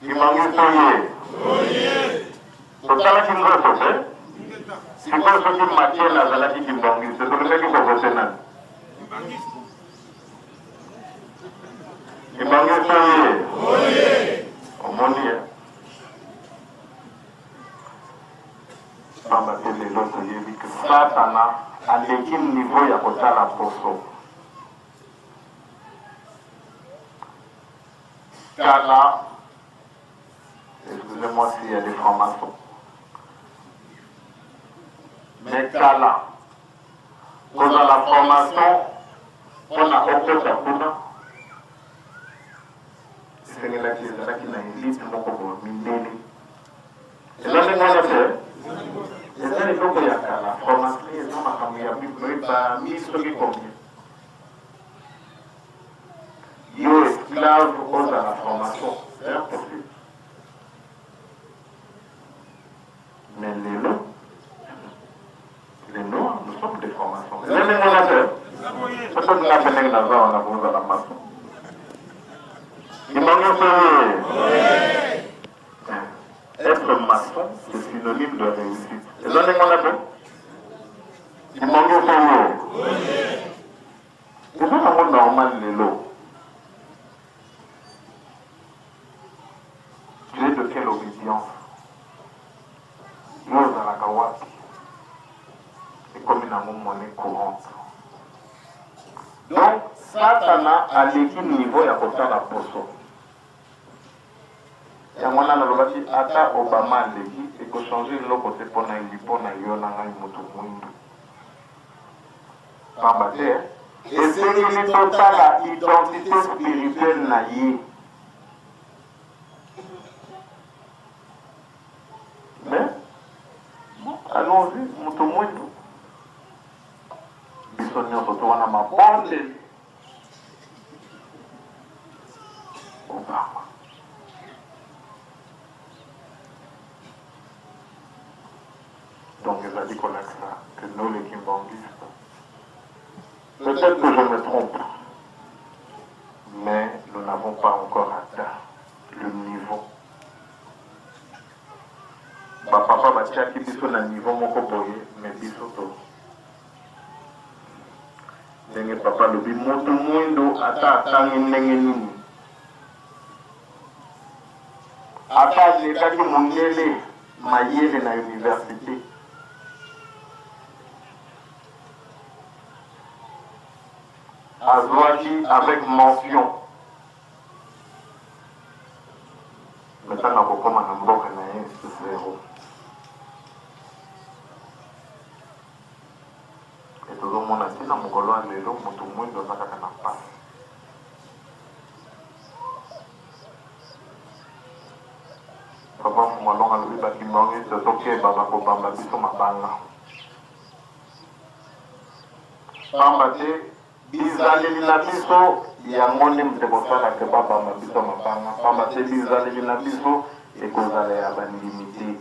Kimangitoye. Totala kinzo sote. Siko soki Mathieu nazalaki Kimbangis. Tolongaki ko votenan. Kimangitoye. Omoni. Pamba tele loto yebi que Satana a l'équipe niveau ya kotala poso. Kala, excusez-moi s'il y a des francs-maçons. Mais Kala, pour la formation, on a opté à Kuna. C'est là qui n'a une liste pour Mindeli. Et là, c'est quoi fait? Et ça, il faut qu'il y ait la formation, ils ont mis ce qui convient. Yo esclave cause à la formation, c'est impossible. Mais les noirs, nous sommes des formations. Les monateurs, c'est comme la peine dans on a besoin de la maçon. Il être maçon, c'est synonyme de réussite. Et là, les monateurs, il manque de c'est pas un monde normal, les lots. Tu es de quelle obédience? Nous, dans la Kawaki, c'est comme une monnaie courante. Donc, Satana a l'équipe niveau ya kota la poso. Ya mwana na lobaki ata Obama leki et que changer le côté pona ilipona yona ngai mutu mwindu. Pambate, et c'est une totale identité spirituelle na yi. Mais, allons-y, mutu mwindu. Bisonyo soto wana mabonde. Obama. Donc, il a dit qu'on a que nous, les Kimbanguistes, peut-être que je me trompe, mais nous n'avons pas encore atteint le niveau. Papa Batia qui dit sur un niveau, mon copoye, mais bisoto. Nengue papa le bi moto muindo ata tangi nengue nini. Ata nekaki mongele mayele na université. Azwaki avec mention. Maintenant, on va commencer à mboka na zéro. Et tout le monde a dit, mon golo a l'élo, mon tout le monde doit faire un passe. Papa, moi, l'on a vu que qui m'a dit, c'est ok, baba, baba, biso ma banga. Pambate, bizaleli na biso, yango nde mtekosala ke baba ma biso ma banga. Pambate, bizaleli na biso, ekozala ya banlimité.